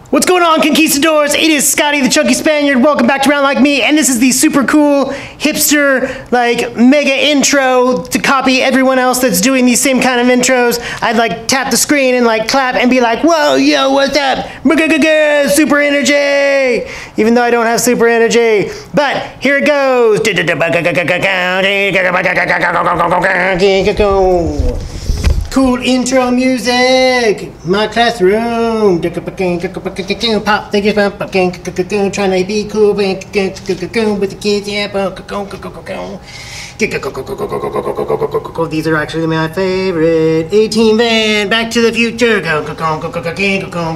What's going on, conquistadors? It is Scotty the Chunky Spaniard. Welcome back to Round Like Me, and this is the super cool, hipster, mega intro to copy everyone else that's doing these same kind of intros. I'd tap the screen and clap and be like, whoa, yo, what's up? Super energy! Even though I don't have super energy. But here it goes. Cool intro music. My classroom. Pop, thank you, trying to be cool with the kids. Yeah. These are actually my favorite. 18 van, Back to the Future.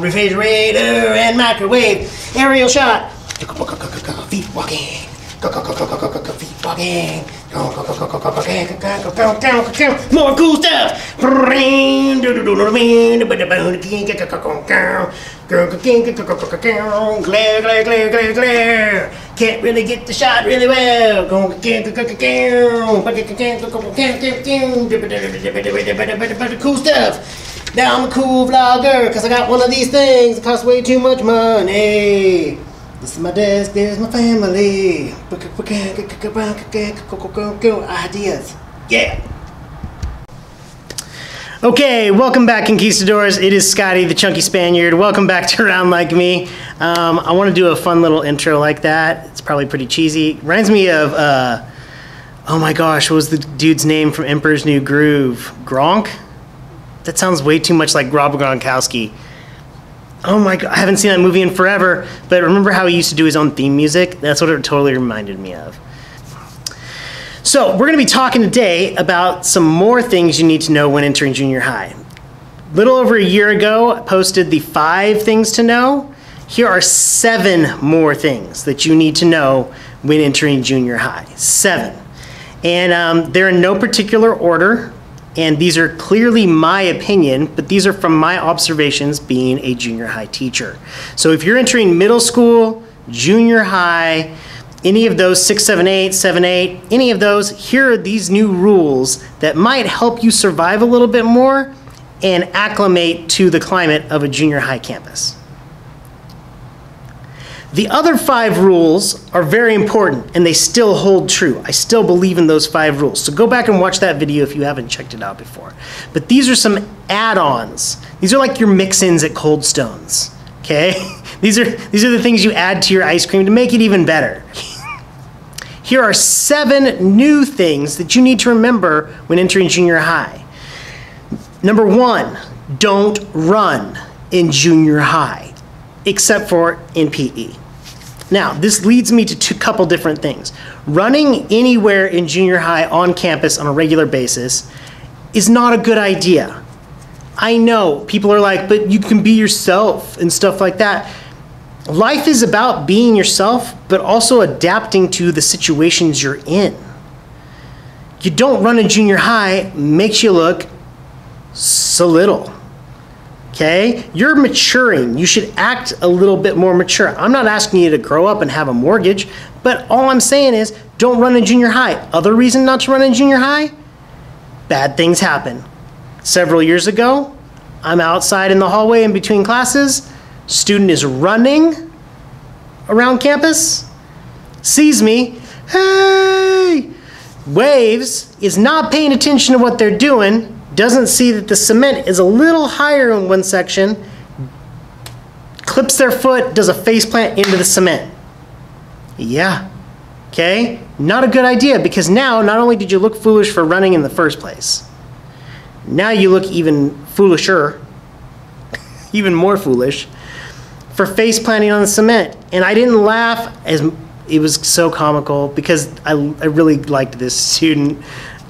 Refrigerator and microwave. Aerial shot. Feet walking. Feet walking. More cool stuff. Glare. Can't really get the shot really well. Cool stuff. Now I'm a cool vlogger because I got one of these things that costs way too much money. This is my desk, there's my family. Ideas. Yeah. Okay, welcome back, conquistadors. It is Scotty the Chunky Spaniard. Welcome back to Round Like Me. I want to do a fun little intro like that. It's probably pretty cheesy. Reminds me of, oh my gosh, what was the dude's name from Emperor's New Groove? Gronk? That sounds way too much like Rob Gronkowski. Oh my God, I haven't seen that movie in forever, but remember how he used to do his own theme music? That's what it totally reminded me of. So we're gonna be talking today about some more things you need to know when entering junior high. A little over a year ago, I posted the 5 things to know. Here are 7 more things that you need to know when entering junior high. 7. And they're in no particular order. And these are clearly my opinion, but these are from my observations being a junior high teacher. So if you're entering middle school, junior high, any of those 6, 7, 8, 7, 8, any of those, here are these new rules that might help you survive a little bit more and acclimate to the climate of a junior high campus. The other 5 rules are very important and they still hold true. I still believe in those 5 rules. So go back and watch that video if you haven't checked it out before. But these are some add-ons. These are like your mix-ins at Cold Stones, okay? These are the things you add to your ice cream to make it even better. Here are 7 new things that you need to remember when entering junior high. Number 1, don't run in junior high, except for in PE. Now, this leads me to a couple different things. Running anywhere in junior high on campus on a regular basis is not a good idea. I know, people are like, but you can be yourself and stuff like that. Life is about being yourself, but also adapting to the situations you're in. You don't run in junior high makes you look so little. Okay? You're maturing. You should act a little bit more mature. I'm not asking you to grow up and have a mortgage, but all I'm saying is don't run in junior high. Other reason not to run in junior high? Bad things happen. Several years ago, I'm outside in the hallway in between classes. Student is running around campus, sees me, hey! Waves, is not paying attention to what they're doing, doesn't see that the cement is a little higher in one section, clips their foot, does a face plant into the cement. Yeah, okay? Not a good idea because now not only did you look foolish for running in the first place, now you look even foolisher, even more foolish, for face planting on the cement. And I didn't laugh as it was so comical because I really liked this student.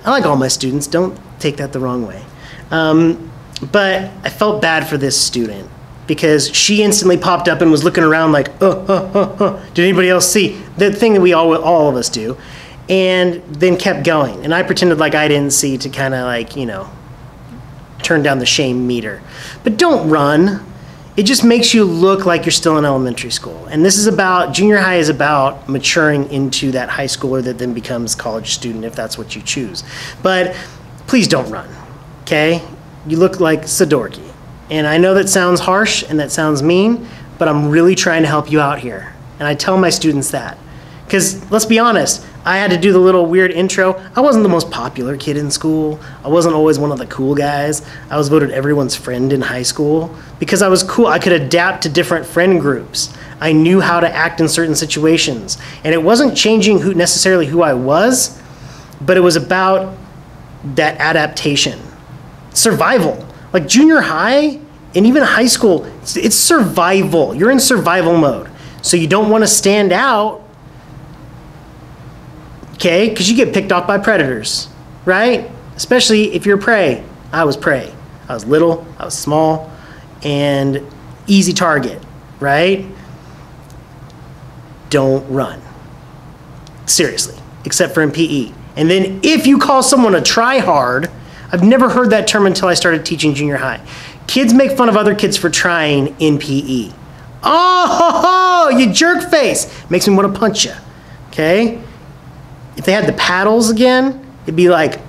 I like all my students, don't take that the wrong way. But I felt bad for this student because she instantly popped up and was looking around like, did anybody else see? The thing that we all of us do. And then kept going. And I pretended like I didn't see to kind of turn down the shame meter. But don't run. It just makes you look like you're still in elementary school. And this is about, junior high is about maturing into that high schooler that then becomes college student if that's what you choose. But please don't run, okay? You look like Sadorki. And I know that sounds harsh and that sounds mean, but I'm really trying to help you out here. And I tell my students that. Because let's be honest, I had to do the little weird intro. I wasn't the most popular kid in school. I wasn't always one of the cool guys. I was voted everyone's friend in high school because I was cool. I could adapt to different friend groups. I knew how to act in certain situations. And it wasn't changing necessarily who I was, but it was about that adaptation. Survival. Like junior high and even high school, it's survival. You're in survival mode. So you don't want to stand out, okay? Because you get picked off by predators, right? Especially if you're prey. I was prey. I was little, I was small, and easy target, right? Don't run. Seriously, except for in PE. And then if you call someone a try-hard, I've never heard that term until I started teaching junior high. Kids make fun of other kids for trying in PE. Oh, you jerk face. Makes me want to punch you, okay? If they had the paddles again, it'd be like,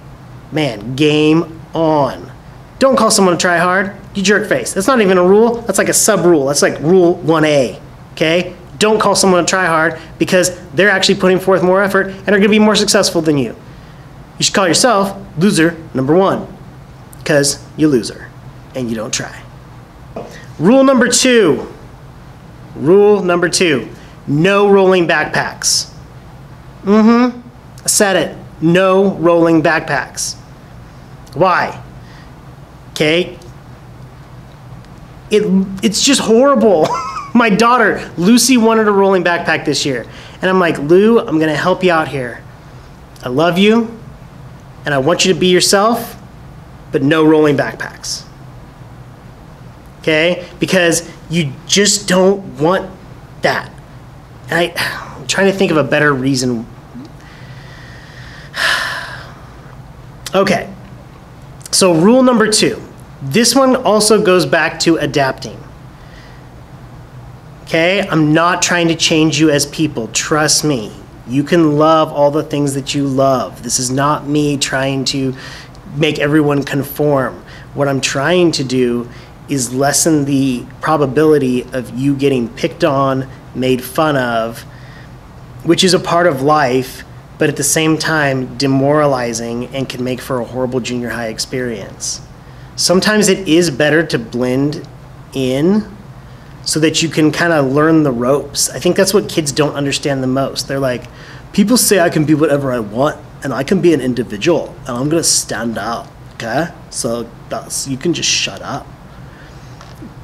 man, game on. Don't call someone a try-hard, you jerk face. That's not even a rule, that's like a sub-rule. That's like rule 1A, okay? Don't call someone a try-hard because they're actually putting forth more effort and are gonna be more successful than you. You should call yourself loser number 1 because you're loser and you don't try. Rule number 2. Rule number 2, no rolling backpacks. I said it, no rolling backpacks. Why? Okay, it's just horrible. My daughter, Lucy, wanted a rolling backpack this year. And I'm like, Lou, I'm gonna help you out here. I love you, and I want you to be yourself, but no rolling backpacks. Okay, because you just don't want that. And I'm trying to think of a better reason. Okay, so rule number 2. This one also goes back to adapting. Okay, I'm not trying to change you as people, trust me. You can love all the things that you love. This is not me trying to make everyone conform. What I'm trying to do is lessen the probability of you getting picked on, made fun of, which is a part of life, but at the same time demoralizing and can make for a horrible junior high experience. Sometimes it is better to blend in so that you can kind of learn the ropes. I think that's what kids don't understand the most. They're like, people say I can be whatever I want and I can be an individual and I'm gonna stand out, okay? So you can just shut up.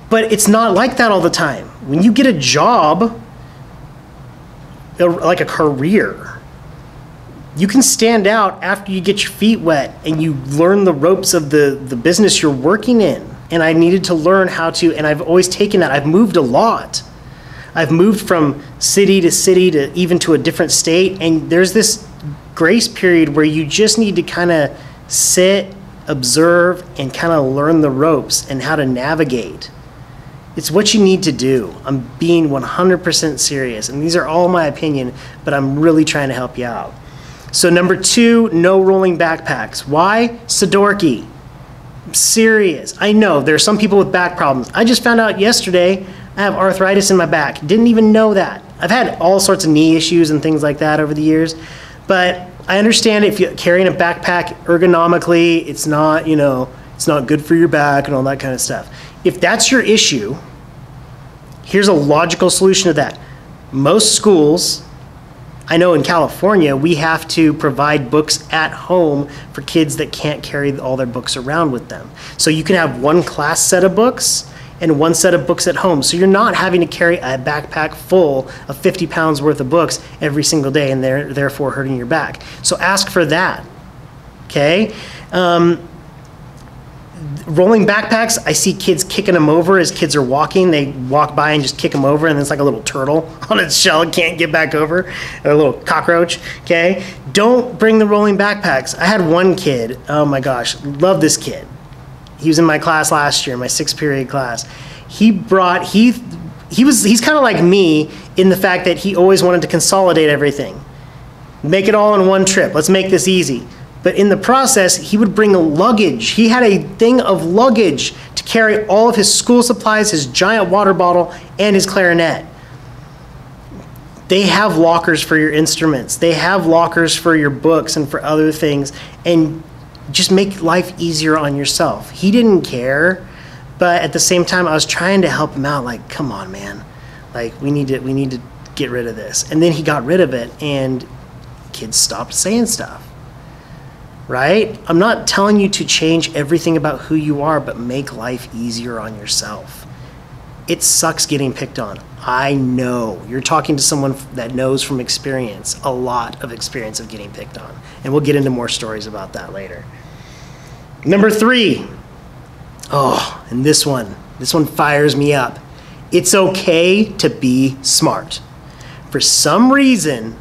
But it's not like that all the time. When you get a job, like a career, you can stand out after you get your feet wet and you learn the ropes of the business you're working in. And I needed to learn how to, and I've always taken that. I've moved a lot. I've moved from city to even to a different state. And there's this grace period where you just need to kind of sit, observe, and kind of learn the ropes and how to navigate. It's what you need to do. I'm being 100% serious. And these are all my opinion, but I'm really trying to help you out. So number 2, no rolling backpacks. Why? Sadorky. I'm serious. I know there are some people with back problems. I just found out yesterday I have arthritis in my back. Didn't even know that. I've had all sorts of knee issues and things like that over the years. But I understand if you're carrying a backpack ergonomically, it's not, you know, it's not good for your back and all that kind of stuff. If that's your issue, here's a logical solution to that. Most schools, I know in California, we have to provide books at home for kids that can't carry all their books around with them. So you can have one class set of books and one set of books at home. So you're not having to carry a backpack full of 50 pounds worth of books every single day and therefore hurting your back. So ask for that, okay? Rolling backpacks, I see kids kicking them over as kids are walking. They walk by and just kick them over, and it's like a little turtle on its shell. It can't get back over, or a little cockroach, okay? Don't bring the rolling backpacks. I had one kid, oh my gosh, love this kid. He was in my class last year, my 6th period class. He's kind of like me in the fact that he always wanted to consolidate everything. Make it all in one trip. Let's make this easy. But in the process, he would bring luggage. He had a thing of luggage to carry all of his school supplies, his giant water bottle, and his clarinet. They have lockers for your instruments. They have lockers for your books and for other things. And just make life easier on yourself. He didn't care, but at the same time, I was trying to help him out. Like, come on, man. Like, we need to get rid of this. And then he got rid of it, and kids stopped saying stuff. Right? I'm not telling you to change everything about who you are, but make life easier on yourself. It sucks getting picked on. I know. You're talking to someone that knows from experience, a lot of experience of getting picked on. And we'll get into more stories about that later. Number 3. Oh, and this one fires me up. It's okay to be smart. For some reason,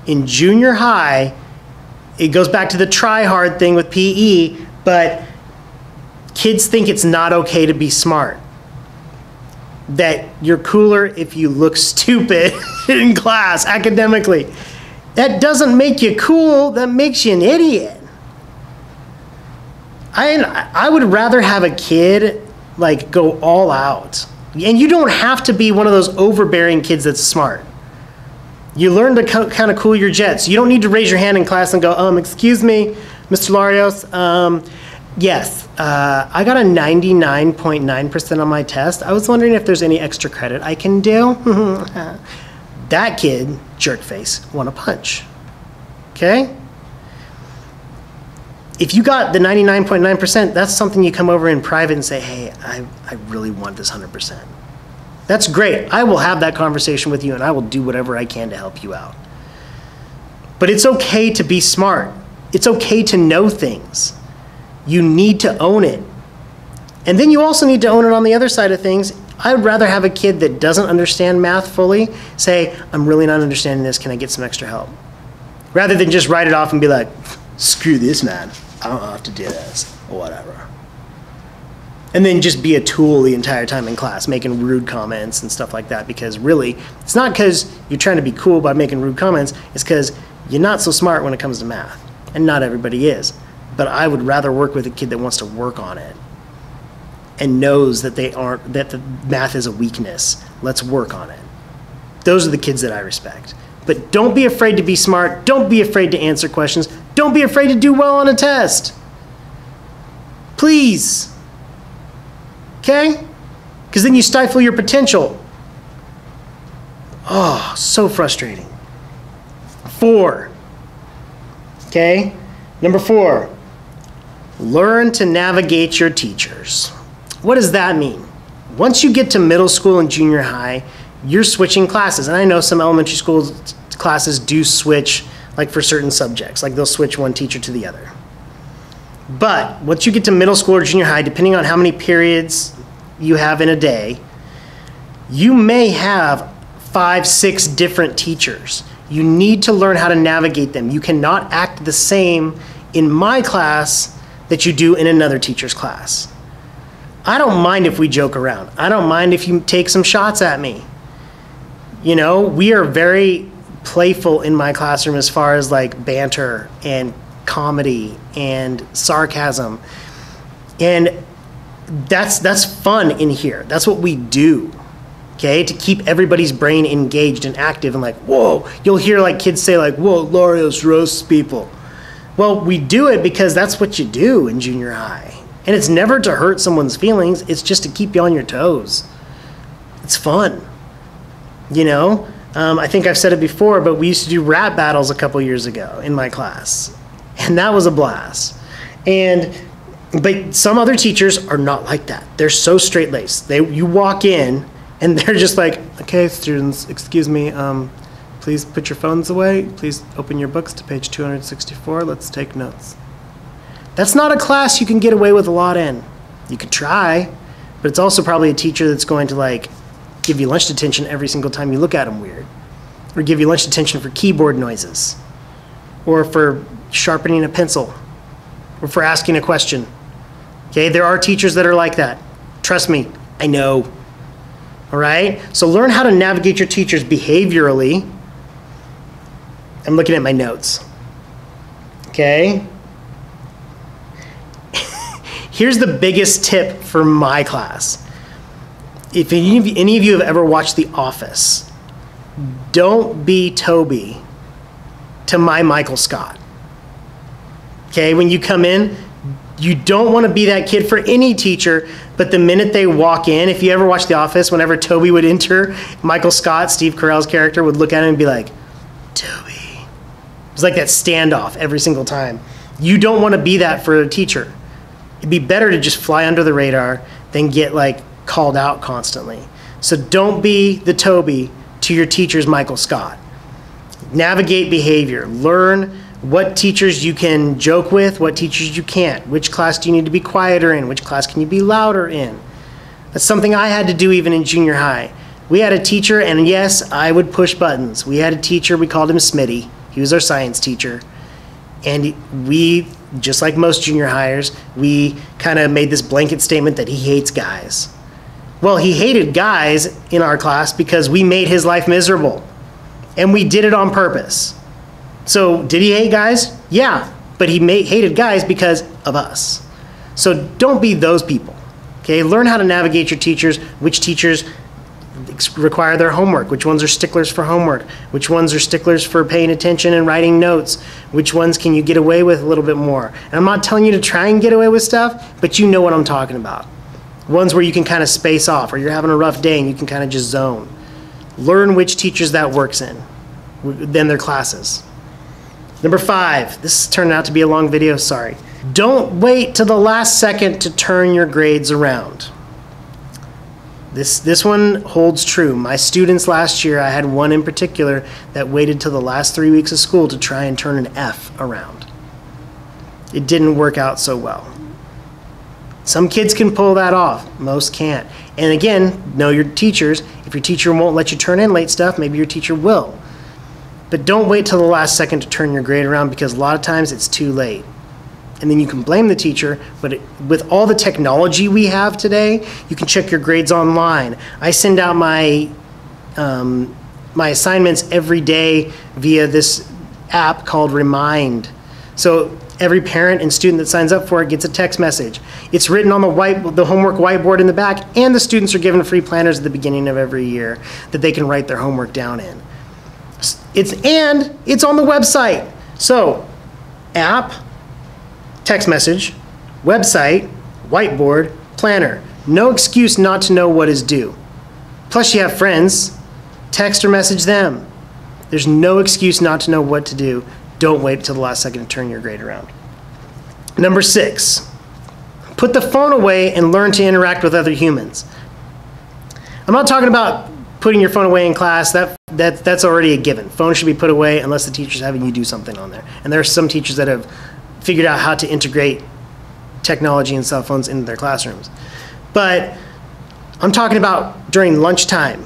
in junior high, it goes back to the try hard thing with PE, but kids think it's not okay to be smart. That you're cooler if you look stupid in class academically. That doesn't make you cool, that makes you an idiot. I would rather have a kid like go all out. And you don't have to be one of those overbearing kids that's smart. You learn to kind of cool your jets. You don't need to raise your hand in class and go, excuse me, Mr. Larios. Yes, I got a 99.9% on my test. I was wondering if there's any extra credit I can do. That kid, jerk face, want a punch. Okay? If you got the 99.9%, that's something you come over in private and say, hey, I really want this 100%. That's great. I will have that conversation with you, and I will do whatever I can to help you out. But it's okay to be smart. It's okay to know things. You need to own it. And then you also need to own it on the other side of things. I would rather have a kid that doesn't understand math fully say, I'm really not understanding this. Can I get some extra help? Rather than just write it off and be like, screw this, man. I don't have to do this, or whatever. And then just be a tool the entire time in class, making rude comments and stuff like that, because really, it's not because you're trying to be cool by making rude comments, it's because you're not so smart when it comes to math, and not everybody is. But I would rather work with a kid that wants to work on it and knows that that the math is a weakness. Let's work on it. Those are the kids that I respect. But don't be afraid to be smart. Don't be afraid to answer questions. Don't be afraid to do well on a test. Please. Okay? Because then you stifle your potential. Oh, so frustrating. 4. Okay? Number 4. Learn to navigate your teachers. What does that mean? Once you get to middle school and junior high, you're switching classes. And I know some elementary school classes do switch, like for certain subjects. Like they'll switch one teacher to the other. But once you get to middle school or junior high, depending on how many periods you have in a day, you may have 5, 6 different teachers. You need to learn how to navigate them. You cannot act the same in my class that you do in another teacher's class. I don't mind if we joke around. I don't mind if you take some shots at me. You know, we are very playful in my classroom as far as like banter and comedy and sarcasm. And that's fun in here. That's what we do, okay? To keep everybody's brain engaged and active and like, whoa, you'll hear like kids say like, whoa, Larios roasts people. Well, we do it because that's what you do in junior high. And it's never to hurt someone's feelings. It's just to keep you on your toes. It's fun, you know? I think I've said it before, but we used to do rap battles a couple years ago in my class. And that was a blast. But some other teachers are not like that. They're so straight-laced. You walk in, and they're just like, okay, students, excuse me, please put your phones away. Please open your books to page 264. Let's take notes. That's not a class you can get away with a lot in. You could try, but it's also probably a teacher that's going to like give you lunch detention every single time you look at them weird, or give you lunch detention for keyboard noises, or for sharpening a pencil, or for asking a question. Okay, there are teachers that are like that. Trust me, I know. All right? So learn how to navigate your teachers behaviorally. I'm looking at my notes. Okay? Here's the biggest tip for my class. If any of you have ever watched The Office, don't be Toby to my Michael Scott. Okay, when you come in, you don't want to be that kid for any teacher, but the minute they walk in, if you ever watch The Office, whenever Toby would enter, Michael Scott, Steve Carell's character, would look at him and be like, Toby. It was like that standoff every single time. You don't want to be that for a teacher. It'd be better to just fly under the radar than get like called out constantly. So don't be the Toby to your teacher's Michael Scott. Navigate behavior. Learn what teachers you can joke with, what teachers you can't. Which class do you need to be quieter in? Which class can you be louder in? That's something I had to do even in junior high. We had a teacher, and yes, I would push buttons. We had a teacher, we called him Smitty. He was our science teacher. And we, just like most junior hires, we kind of made this blanket statement that he hates guys. Well, he hated guys in our class because we made his life miserable. And we did it on purpose. So did he hate guys? Yeah, but he hated guys because of us. So don't be those people. Okay, learn how to navigate your teachers, which teachers require their homework, which ones are sticklers for homework, which ones are sticklers for paying attention and writing notes, which ones can you get away with a little bit more. And I'm not telling you to try and get away with stuff, but you know what I'm talking about. Ones where you can kind of space off, or you're having a rough day and you can kind of just zone. Learn which teachers that works in, then their classes. Number 5, this turned out to be a long video, sorry. Don't wait till the last second to turn your grades around. This one holds true. My students last year, I had one in particular that waited till the last 3 weeks of school to try and turn an F around. It didn't work out so well. Some kids can pull that off, most can't. And again, know your teachers. If your teacher won't let you turn in late stuff, maybe your teacher will. But don't wait till the last second to turn your grade around, because a lot of times it's too late. And then you can blame the teacher, but with all the technology we have today, you can check your grades online. I send out my assignments every day via this app called Remind. So every parent and student that signs up for it gets a text message. It's written on the homework whiteboard in the back, and the students are given free planners at the beginning of every year that they can write their homework down in. It's on the website. So app, text message, website, whiteboard, planner. No excuse not to know what is due. Plus you have friends. Text or message them. There's no excuse not to know what to do. Don't wait until the last second to turn your grade around. Number 6, put the phone away and learn to interact with other humans. I'm not talking about putting your phone away in class. That's already a given. Phone should be put away unless the teacher's having you do something on there. And there are some teachers that have figured out how to integrate technology and cell phones into their classrooms. But I'm talking about during lunchtime.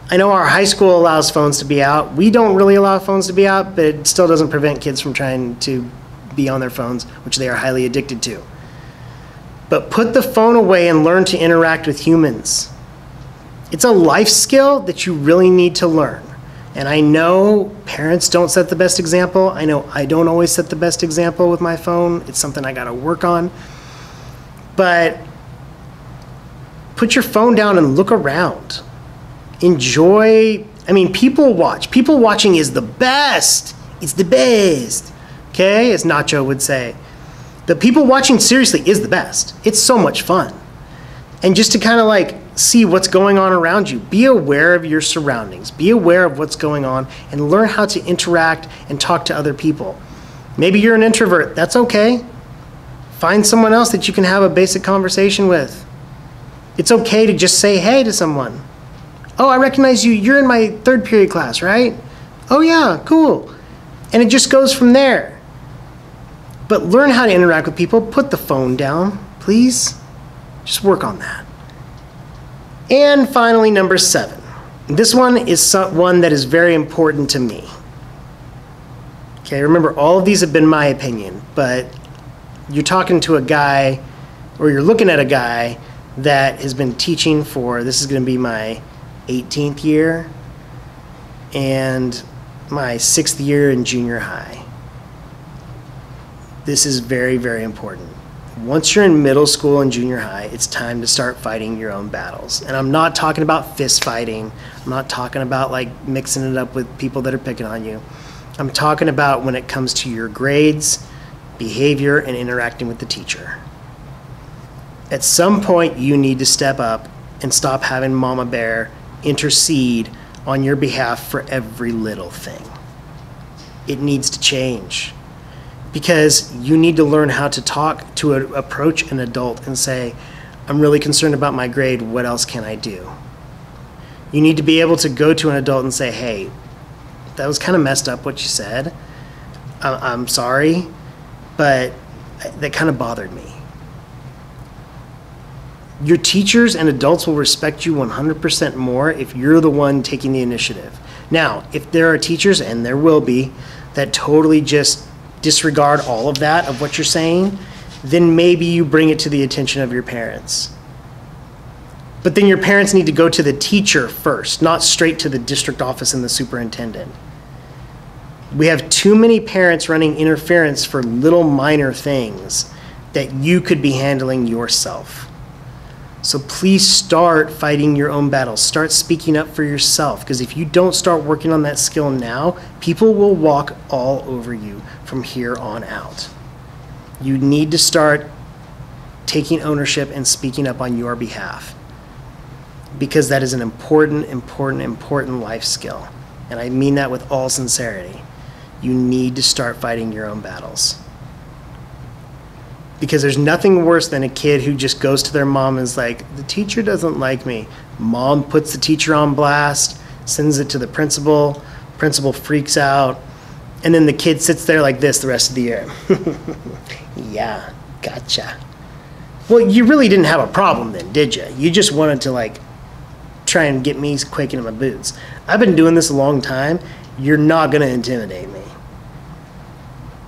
I know our high school allows phones to be out. We don't really allow phones to be out, but it still doesn't prevent kids from trying to be on their phones, which they are highly addicted to. But put the phone away and learn to interact with humans. It's a life skill that you really need to learn. And I know parents don't set the best example. I know I don't always set the best example with my phone. It's something I gotta work on. But put your phone down and look around. Enjoy, people watch. People watching is the best. It's the best, okay, as Nacho would say. The people watching seriously is the best. It's so much fun. And just to kind of like see what's going on around you. Be aware of your surroundings. Be aware of what's going on and learn how to interact and talk to other people. Maybe you're an introvert. That's okay. Find someone else that you can have a basic conversation with. It's okay to just say hey to someone. Oh, I recognize you. You're in my 3rd period class, right? Oh yeah, cool. And it just goes from there. But learn how to interact with people. Put the phone down, please. Just work on that. And finally, number 7. This one is one that is very important to me. Okay, remember, all of these have been my opinion, but you're talking to a guy, or you're looking at a guy that has been teaching for, this is going to be my 18th year and my 6th year in junior high. This is very, very important. Once you're in middle school and junior high, it's time to start fighting your own battles. And I'm not talking about fist fighting. I'm not talking about like mixing it up with people that are picking on you. I'm talking about when it comes to your grades, behavior, and interacting with the teacher. At some point, you need to step up and stop having Mama Bear intercede on your behalf for every little thing. It needs to change. Because you need to learn how to approach an adult and say, I'm really concerned about my grade, what else can I do? You need to be able to go to an adult and say, hey, that was kind of messed up what you said. I'm sorry, but that kind of bothered me. Your teachers and adults will respect you 100% more if you're the one taking the initiative. Now, if there are teachers, and there will be, that totally just disregard all of that, of what you're saying, then maybe you bring it to the attention of your parents. But then your parents need to go to the teacher first, not straight to the district office and the superintendent. We have too many parents running interference for little minor things that you could be handling yourself. So please start fighting your own battles. Start speaking up for yourself, because if you don't start working on that skill now, people will walk all over you from here on out. You need to start taking ownership and speaking up on your behalf, because that is an important life skill. And I mean that with all sincerity. You need to start fighting your own battles. Because there's nothing worse than a kid who just goes to their mom and is like, the teacher doesn't like me. Mom puts the teacher on blast, sends it to the principal. Principal freaks out. And then the kid sits there like this the rest of the year. Yeah, gotcha. Well, you really didn't have a problem then, did you? You just wanted to like try and get me quaking in my boots. I've been doing this a long time. You're not going to intimidate me.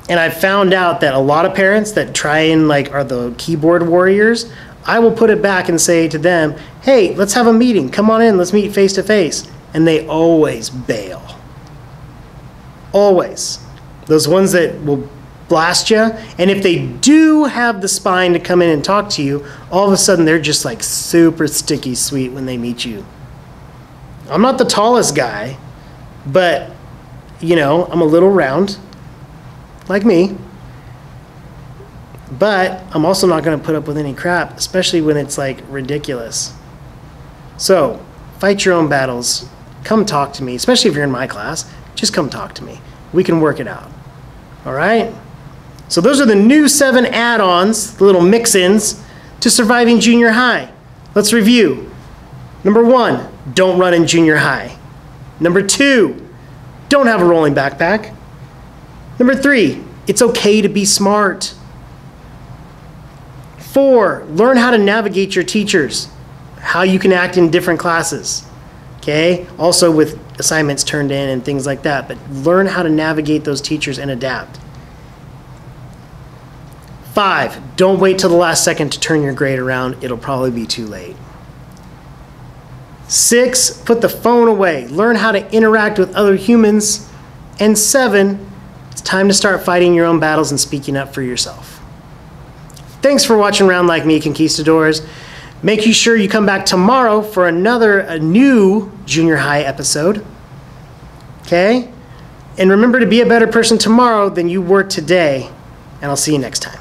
And I found out that a lot of parents that try and like are the keyboard warriors, I will put it back and say to them, hey, let's have a meeting. Come on in, let's meet face to face. And they always bail. Always. Those ones that will blast you. And if they do have the spine to come in and talk to you, all of a sudden they're just like super sticky sweet when they meet you. I'm not the tallest guy, but you know, I'm a little round. Like me, but I'm also not going to put up with any crap, especially when it's like ridiculous. So fight your own battles. Come talk to me, especially if you're in my class. Just come talk to me. We can work it out. All right? So those are the new 7 add-ons, the little mix-ins to surviving junior high. Let's review. Number 1, don't run in junior high. Number 2, don't have a rolling backpack. Number 3, it's okay to be smart. 4, learn how to navigate your teachers, how you can act in different classes. Okay? Also with assignments turned in and things like that, but learn how to navigate those teachers and adapt. 5, don't wait till the last second to turn your grade around. It'll probably be too late. 6, put the phone away. Learn how to interact with other humans. And 7, it's time to start fighting your own battles and speaking up for yourself. Thanks for watching Round Like Me, Conquistadors. Make sure you come back tomorrow for a new junior high episode. Okay? And remember to be a better person tomorrow than you were today. And I'll see you next time.